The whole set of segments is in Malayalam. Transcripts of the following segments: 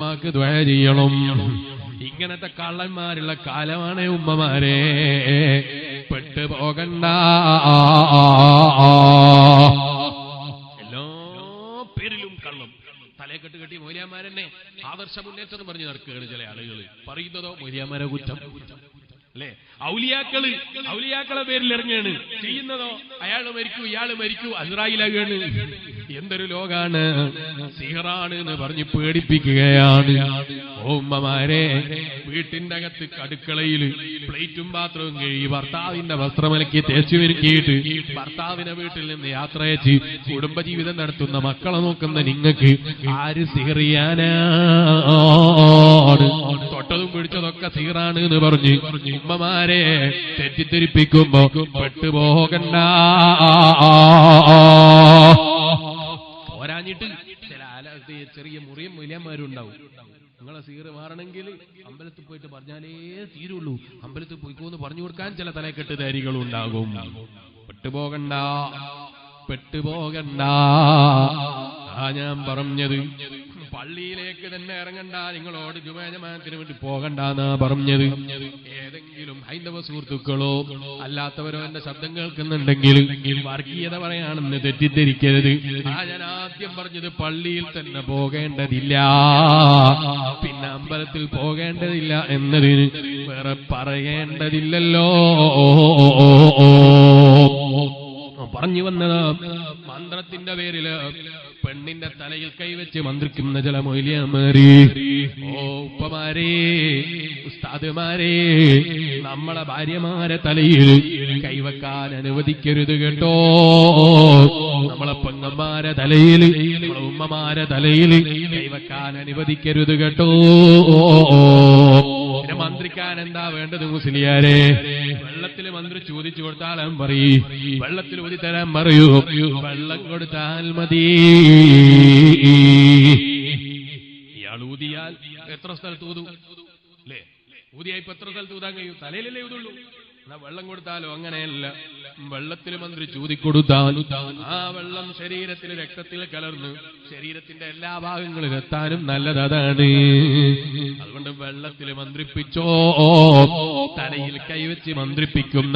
ഉമ്മമാക്ക് ദുആ ചെയ്യണം. ഇങ്ങനത്തെ കള്ളന്മാരുള്ള കാലമാണ് ഉമ്മമാരെ, പെട്ടുപോകണ്ട. എല്ലാ പേരിലും കള്ളം. തലയെക്കെട്ട് കെട്ടി മൗലിയാമാരെന്നെ ആദർശ മുന്നേറ്റം പറഞ്ഞു നടക്കുകയാണ് ചില ആളുകൾ. പറയുന്നതോ മൗലിയാമാരെ കുറ്റം അല്ലെ? ഔലിയാക്കളെ പേരിൽ ഇറങ്ങുകയാണ്. ചെയ്യുന്നതോ അയാൾ മരിക്കൂ, ഇയാള് മരിക്കൂ, അസ്രായിലാകാണ്. എന്തൊരു ലോകാണ്! സിഹറാണ് എന്ന് പറഞ്ഞ് പേടിപ്പിക്കുകയാണ്. ഉമ്മമാരെ, വീട്ടിന്റെ അകത്ത് അടുക്കളയിൽ പ്ലേറ്റും പാത്രവും കഴുകി ഭർത്താവിന്റെ വസ്ത്രമലക്കി തേച്ചു ഒരുക്കിയിട്ട് ഭർത്താവിനെ വീട്ടിൽ നിന്ന് യാത്രയച്ച് കുടുംബജീവിതം നടത്തുന്ന മക്കളെ നോക്കുന്ന നിങ്ങൾക്ക് ആര് സിഹറിയാനാണ്? തൊട്ടതും പിടിച്ചതൊക്കെ സിഹറാണ് എന്ന് പറഞ്ഞ് ഉമ്മമാരെ തെറ്റിദ്ധരിപ്പിക്കുമ്പോ പെട്ടുപോകണ്ട. പോരാഞ്ഞിട്ട് ചില ചെറിയ മുറിയും മൂല്യന്മാരുണ്ടാവും. നിങ്ങളെ സീറ് മാറണമെങ്കിൽ അമ്പലത്തിൽ പോയിട്ട് പറഞ്ഞാലേ തീരുള്ളൂ. അമ്പലത്തിൽ പോയിക്കോന്ന് പറഞ്ഞു കൊടുക്കാൻ ചില തലക്കെട്ടുകാരികളും ഉണ്ടാകും. പെട്ടുപോകണ്ട, പെട്ടുപോകണ്ട. ഞാൻ പറഞ്ഞത് പള്ളിയിലേക്ക് തന്നെ ഇറങ്ങണ്ട, നിങ്ങളോട് ജുമാ ജമാഅത്തിന് വേണ്ടി പോകണ്ടെന്നാ പറഞ്ഞത്. ഏതെങ്കിലും ഹൈന്ദവ സുഹൃത്തുക്കളോ അല്ലാത്തവരോ എന്റെ ശബ്ദം കേൾക്കുന്നുണ്ടെങ്കിൽ വർഗീയത പറയാണെന്ന് തെറ്റിദ്ധരിക്കരുത്. ഞാൻ ആദ്യം പറഞ്ഞത് പള്ളിയിൽ തന്നെ പോകേണ്ടതില്ല, പിന്നെ അമ്പലത്തിൽ പോകേണ്ടതില്ല എന്നതിന് വേറെ പറയേണ്ടതില്ലല്ലോ. പറഞ്ഞു വന്നത് മന്ത്രത്തിന്റെ പേരില് പെണ്ണിന്റെ തലയിൽ കൈവച്ച് മന്ത്രിക്കുന്ന ചില മൗലിയമാരെ, ഉപ്പമാരെ, ഉസ്താദുമാരെ, നമ്മളെ ഭാര്യമാരെ തലയിൽ കൈവക്കാൻ അനുവദിക്കരുത് കേട്ടോ. നമ്മളെ പെങ്ങന്മാരെ തലയിൽ, നമ്മളെ ഉമ്മമാരെ തലയിൽ കൈവക്കാൻ അനുവദിക്കരുത് കേട്ടോ. പിന്നെ മന്ത്രിക്കാൻ എന്താ വേണ്ടത് മുസ്ലിയാരെ? വെള്ളത്തിൽ മന്ത്രി ചോദിച്ചു കൊടുത്താലും പറയും, വെള്ളത്തിൽ ഊതി തരാൻ പറയൂ, വെള്ളം കൊടുത്താൽ മതി. ഇയാൾ ഊതിയാൽ എത്ര സ്ഥലത്ത് ഊതും അല്ലേ? ഊതിയായിപ്പോ എത്ര സ്ഥലത്ത് ഊതാൻ കഴിയും? തലയിലല്ലേ ഊതുള്ളൂ. എന്നാ വെള്ളം കൊടുത്താലോ അങ്ങനെയല്ല. വെള്ളത്തിൽ മന്ത്രി ചൂതിക്കൊടുത്താൽ ആ വെള്ളം ശരീരത്തിൽ രക്തത്തിൽ കലർന്ന് ശരീരത്തിന്റെ എല്ലാ ഭാഗങ്ങളിലും എത്താനും നല്ലത് അതാണ്. അതുകൊണ്ട് വെള്ളത്തിൽ മന്ത്രിപ്പിച്ചോ. തലയിൽ കൈവച്ച് മന്ത്രിപ്പിക്കുന്ന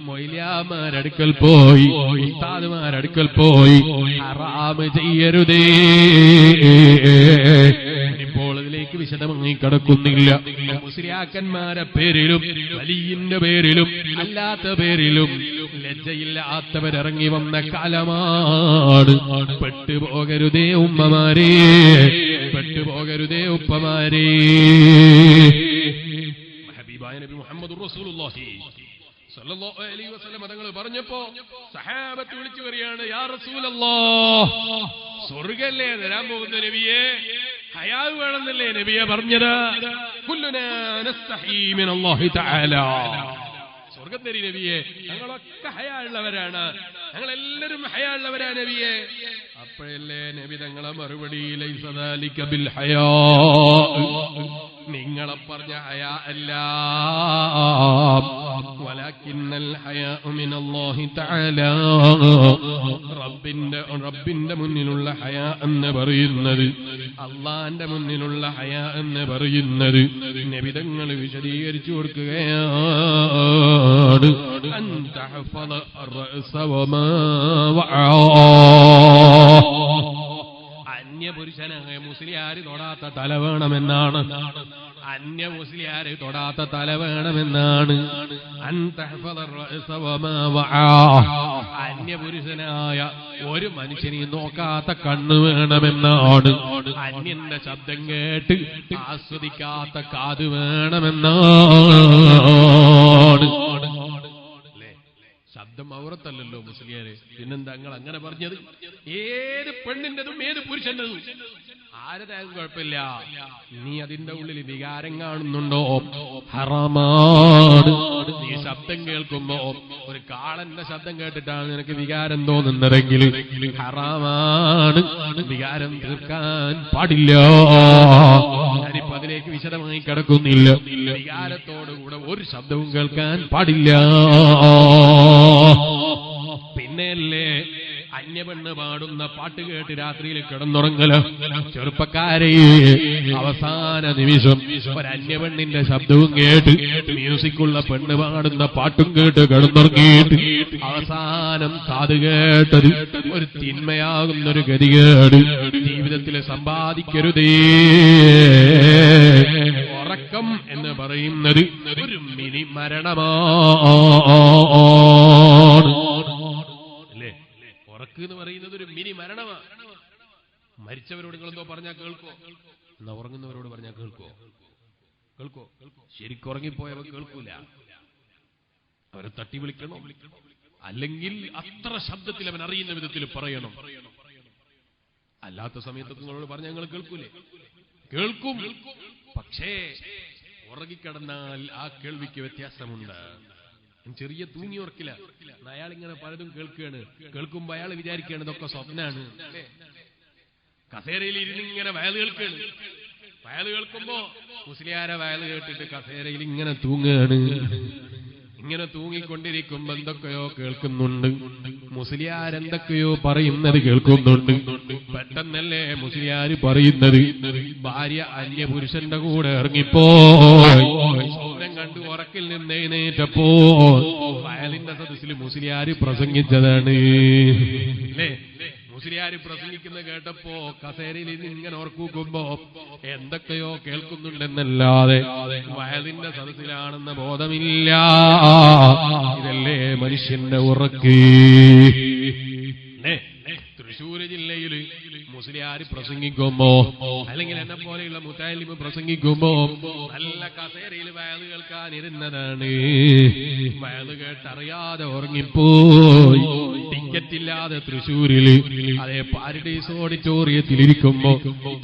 മൊയ്ലിയാമാരടുക്കൽ പോയി, ഉസ്താദുമാരടുക്കൽ പോയി ഹറാമ് ചെയ്യരുതേ. ഇപ്പോൾ ഇതിലേക്ക് വിശദമായി കടക്കുന്നില്ല. മുസ്ലിയാക്കന്മാരെ പേരിലും വലിയന്റെ പേരിലും അല്ലാത്ത പേരിലും ലജ്ജയില്ലാത്തവരിറങ്ങി വന്ന കാലമാണ്. പെട്ടുപോകരുതേ ഉമ്മമാരെ, പെട്ടുപോകരുതേ ഉപ്പമാരെ. ഹബീബായ നബി മുഹമ്മദ് റസൂലുള്ളാഹി സ്വല്ലല്ലാഹു അലൈഹി വസല്ലം തങ്ങൾ പറഞ്ഞപ്പോ സഹാബത്ത് വിളിച്ചു പറയാണ്, യാ റസൂലല്ലാഹ്, സ്വർഗ്ഗല്ലേ തരാൻ പോകുന്ന നബിയെ? ഹയാ വേണമെന്നല്ലേ നബിയെ പറഞ്ഞത്? കുല്ലുനാ നസ്തഹീ മിനല്ലാഹി തആല. സ്വർഗ്ഗം തരി നബിയെ, ഞങ്ങളൊക്കെ ഹയാ ഉള്ളവരാണ്, ഞങ്ങളെല്ലാവരും ഹയാ ഉള്ളവരാ നബിയെ. അപ്പോഴല്ലേ നബി തങ്ങളെ മറുപടി, ലൈസ ദാലിക ബിൽ ഹയാ, നിങ്ങളെ പറഞ്ഞ ഹയാ അല്ല, വലാകിന്നൽ ഹയാ മിനല്ലാഹി തആല. റബ്ബിന്റെ മുന്നിലുള്ള ഹയാ എന്ന് പറയുന്നത്, അള്ളാന്റെ മുന്നിലുള്ള ഹയാ എന്ന് പറയുന്നത് നബി തങ്ങൾ വിശദീകരിച്ചു കൊടുക്കുകയാണ്. അൻ തഹ്ഫള അർറഅസ വമാ വഅ. അന്യപുരുഷനായ മുസ്ലിയാര് തൊടാത്ത തല വേണമെന്നാണ്. അന്യ മുസ്ലിയാര് തൊടാത്ത തല വേണമെന്നാണ്. അന്യപുരുഷനായ ഒരു മനുഷ്യനെ നോക്കാത്ത കണ്ണ് വേണമെന്നാണ്. അന്യന്റെ ശബ്ദം കേട്ട് ആസ്വദിക്കാത്ത കാത് വേണമെന്നാണ്. ശബ്ദം ഔറത്തല്ലല്ലോ മുസ്ലിയാരെ, പിന്നെന്താ നിങ്ങൾ അങ്ങനെ പറഞ്ഞത്? ഏത് പെണ്ണിന്റെതും ഏത് പുരുഷന്റെതും ആരതായാലും കുഴപ്പമില്ല, നീ അതിന്റെ ഉള്ളിൽ വികാരം കാണുന്നുണ്ടോ ഹറാമാണ്. നീ ശബ്ദം കേൾക്കുമ്പോ ഒരു കാളന്റെ ശബ്ദം കേട്ടിട്ടാണ് നിനക്ക് വികാരം തോന്നുന്നതെങ്കിൽ ഹറാമാണ്, വികാരം തീർക്കാൻ പാടില്ല. ഞാനിപ്പോ അതിലേക്ക് വിശദമായി കിടക്കുന്നില്ല. വികാരത്തോടുകൂടെ ഒരു ശബ്ദവും കേൾക്കാൻ പാടില്ല. പിന്നെയല്ലേ അന്യ അന്യപെണ്ണ് പാടുന്ന പാട്ട് കേട്ട് രാത്രിയിൽ കിടന്നുറങ്ങലോ. ചെറുപ്പക്കാരെ, അവസാന നിമിഷം ഒരു അന്യപെണ്ണിന്റെ ശബ്ദവും കേട്ട് മ്യൂസിക്കുള്ള പെണ്ണ് പാടുന്ന പാട്ടും കേട്ട് കിടന്നുറങ്ങിയിട്ട് അവസാനം കാത് കേട്ടത് ഒരു തിന്മയാകുന്നൊരു ഗതികേട് ജീവിതത്തിൽ സമ്പാദിക്കരുതേ. ഉറക്കം എന്ന് പറയുന്നത് ഒരു മിനി മരണമാണ്. അല്ലേ? ഉറക്ക് എന്ന് പറയുന്നത് ഒരു മിനി മരണമാണ്. മരിച്ചവരോട് നിങ്ങളെന്തോ പറഞ്ഞാൽ കേൾക്കോ? എന്നാ ഉറങ്ങുന്നവരോട് പറഞ്ഞാൽ കേൾക്കോ? കേൾക്കോ? ശരിക്കും ഉറങ്ങിപ്പോയവർ കേൾക്കൂല. അവരെ തട്ടി വിളിക്കണം, അല്ലെങ്കിൽ അത്ര ശബ്ദത്തിൽ അവൻ അറിയുന്ന വിധത്തിൽ പറയണം. അല്ലാത്ത സമയത്തൊക്കെ നിങ്ങളോട് പറഞ്ഞാൽ ഞങ്ങൾ കേൾക്കൂലേ? കേൾക്കും. പക്ഷേ ഉറങ്ങിക്കിടന്നാൽ ആ കേൾവിക്ക് വ്യത്യാസമുണ്ട്. ചെറിയ തൂങ്ങി ഉറക്കില്ല. അയാളിങ്ങനെ പലതും കേൾക്കുകയാണ്. കേൾക്കുമ്പോ അയാൾ വിചാരിക്കുകയാണ് ഇതൊക്കെ സ്വപ്നാണ്. കസേരയിൽ ഇരുന്നിങ്ങനെ വയല് കേൾക്കുകയാണ്. വയല് കേൾക്കുമ്പോ മുസ്ലിയാരെ വയല് കേട്ടിട്ട് കസേരയിൽ ഇങ്ങനെ തൂങ്ങുകയാണ്. ഇങ്ങനെ തൂങ്ങിക്കൊണ്ടിരിക്കുമ്പോ എന്തൊക്കെയോ കേൾക്കുന്നുണ്ട്. മുസ്ലിയാരെന്തൊക്കെയോ പറയുന്നത് കേൾക്കുന്നുണ്ട്. പെട്ടെന്നല്ലേ മുസ്ലിയാര് പറയുന്നത്, ഭാര്യ അന്യപുരുഷന്റെ കൂടെ ഇറങ്ങിപ്പോയി. സ്വപ്നം കണ്ടു ഉറക്കിൽ നിന്ന് എഴുന്നേറ്റപ്പോ വയലിന്റെ സദസ്സിൽ മുസ്ലിയാര് പ്രസംഗിച്ചതാണ്. അല്ലേ? മുസ്ലിയാര് പ്രസംഗിക്കുന്ന കേട്ടപ്പോ കസേരയിൽ ഇങ്ങനെ ഓർക്കുമ്പോ എന്തൊക്കെയോ കേൾക്കുന്നുണ്ടെന്നല്ലാതെ വയലിന്റെ സദസ്സിലാണെന്ന ബോധമില്ല. ഇതല്ലേ മനുഷ്യന്റെ ഉറക്ക്. തൃശ്ശൂര് ജില്ലയിൽ മുസ്ലിയാര് പ്രസംഗിക്കുമ്പോ, അല്ലെങ്കിൽ എന്നെ പോലെയുള്ള മുത്താലിമ് പ്രസംഗിക്കുമ്പോ നല്ല കസേരയിൽ വയല് കേൾക്കാനിരുന്നതാണ്. വയല് കേട്ടറിയാതെ ഉറങ്ങിപ്പോയി. ടിക്കറ്റ് ഇല്ലാതെ തൃശ്ശൂരില് അതേ പാരഡൈസ് ഓഡിറ്റോറിയത്തിലിരിക്കുമ്പോ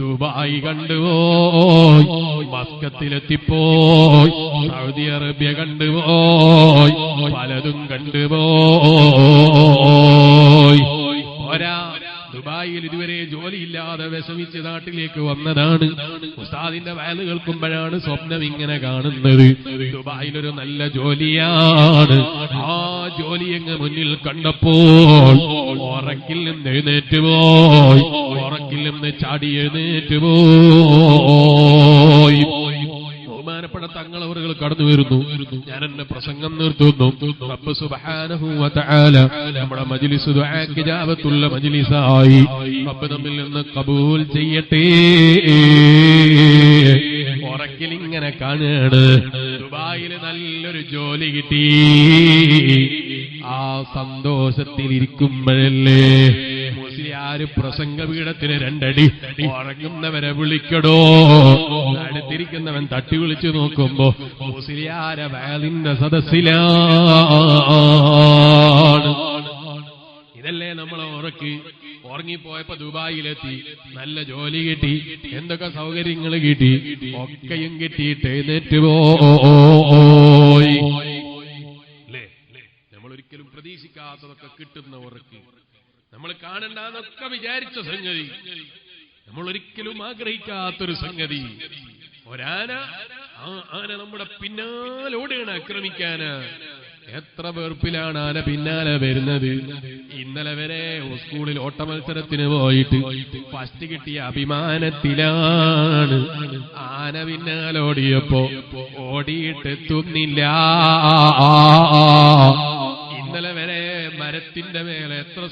ദുബായ് കണ്ടുപോയി, മസ്കത്തിലെത്തിപ്പോയി, സൗദി അറേബ്യ കണ്ടുപോയി, പലതും കണ്ടുപോയി. പോരാ, ദുബായിൽ ഇതുവരെ ജോലിയില്ലാതെ വിഷമിച്ച് നാട്ടിലേക്ക് വന്നതാണ്. ഉസ്താദിന്റെ വയല് കേൾക്കുമ്പോഴാണ് സ്വപ്നം ഇങ്ങനെ കാണുന്നത്. ദുബായിലൊരു നല്ല ജോലിയാണ്. ആ ജോലി എങ്ങ് മുന്നിൽ കണ്ടപ്പോൾ ഉറക്കിൽ നിന്ന് എഴുന്നേറ്റ് പോയി. ഉറക്കിൽ നിന്ന് ചാടി എഴുന്നേറ്റ് പോയി. ബഹുമാനപ്പെട്ട തങ്ങളവറുകൾ കടന്നു വരുന്നു. ഞാൻ എന്റെ പ്രസംഗം നിർത്തുന്നു. റബ്ബ് സുബ്ഹാനഹു വ തആല നമ്മുടെ മജ്ലിസ് ദുആക്ക് ഇജാബത്തുള്ള മജ്ലിസായി റബ്ബ് നമ്മിൽ നിന്ന് കബൂൽ ചെയ്യട്ടെ. ഉറക്കിൽ ഇങ്ങനെ കാണുകയാണ്, ദുബായിൽ നല്ലൊരു ജോലി കിട്ടി. ആ സന്തോഷത്തിലിരിക്കുമ്പോഴല്ലേ മുസ്ലിയാര് പ്രസംഗപീഠത്തിന് രണ്ടടി ഉറങ്ങുന്നവരെ വിളിക്കടോ. അടുത്തിരിക്കുന്നവൻ തട്ടി വിളിച്ചു നോക്കുമ്പോ മുസ്ലിയാരെ വയലിന്റെ സദസ്സിലാണ്. ഇതല്ലേ നമ്മളെ ഉറക്കി. ഉറങ്ങിപ്പോയപ്പോ ദുബായിലെത്തി, നല്ല ജോലി കിട്ടി, എന്തൊക്കെ സൗകര്യങ്ങൾ കിട്ടി, ഒക്കെയും കിട്ടിയിട്ട് എഴുന്നേറ്റ് പോയി. അല്ലേ? നമ്മൾ ഒരിക്കലും പ്രതീക്ഷിക്കാത്തതൊക്കെ കിട്ടുന്ന ഉറക്കി, നമ്മൾ കാണണ്ടെന്നൊക്കെ വിചാരിച്ച സംഗതി, നമ്മൾ ഒരിക്കലും ആഗ്രഹിക്കാത്തൊരു സംഗതി. ഒരാന, ആ ആന നമ്മുടെ പിന്നാലോടെയാണ് ആക്രമിക്കാന്. എത്ര വെറുപ്പിലാണ് ആന പിന്നാലെ വരുന്നത്. ഇന്നലെ വരെ സ്കൂളിൽ ഓട്ടമത്സരത്തിന് പോയിട്ട് ഫസ്റ്റ് കിട്ടിയ അഭിമാനത്തിലാണ്. ആന പിന്നാലോടിയപ്പോ ഓടിയിട്ടെത്തുന്നില്ല. ഇന്നലെ വരെ മരത്തിന്റെ മേലെ എത്ര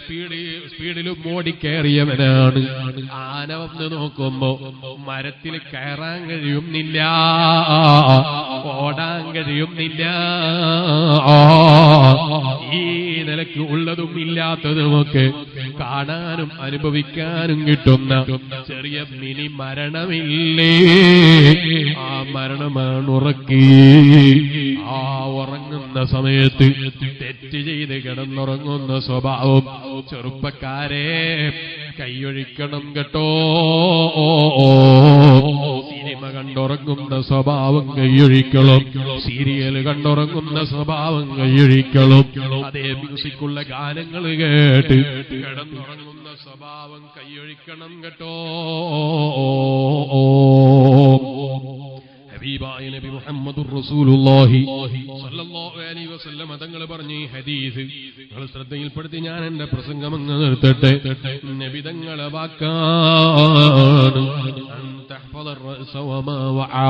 സ്പീഡിലും ഓടിക്കയറിയവനാണ്. ആന വന്ന് നോക്കുമ്പോ മരത്തിൽ കയറാൻ കഴിയുന്നില്ല, ഓടാൻ കഴിയുന്നില്ല. ഈ നിലയ്ക്ക് ഉള്ളതും ഇല്ലാത്തതുമൊക്കെ കാണാനും അനുഭവിക്കാനും കിട്ടുന്ന ചെറിയ മിനി മരണമില്ലേ? ആ മരണമാണ് ഉറക്കി. ആ ഉറങ്ങുന്ന സമയത്ത് തെറ്റ് ചെയ്ത് കിടന്നുറങ്ങുന്ന സ്വഭാവം ചെറുപ്പക്കാരെ കൈയൊഴിക്കണം കേട്ടോ. സിനിമ കണ്ടുറങ്ങുന്ന സ്വഭാവം കൈയൊഴിക്കണം. സീരിയൽ കണ്ടുറങ്ങുന്ന സ്വഭാവം കൈയൊഴിക്കണം. അതേ മ്യൂസിക്കുള്ള ഗാനങ്ങൾ കേട്ട് കിടന്നുറങ്ങുന്ന സ്വഭാവം കൈയൊഴിക്കണം കേട്ടോ. ഹബീബായ നബി മുഹമ്മദുർ റസൂലുള്ളാഹി സ്വല്ലല്ലാഹു സല്ലല്ലാഹു അലൈഹി വസല്ലം തങ്ങൾ പറഞ്ഞ ഈ ഹദീസ് നിങ്ങൾ ശ്രദ്ധയിൽപ്പെടുത്തി ഞാൻ എന്റെ പ്രസംഗം അങ്ങ് നിർത്തട്ടെ. നബി തങ്ങളെ വാക്കാണ്. അൻ തഹ്ഫദർ റഅസ വമാ വആ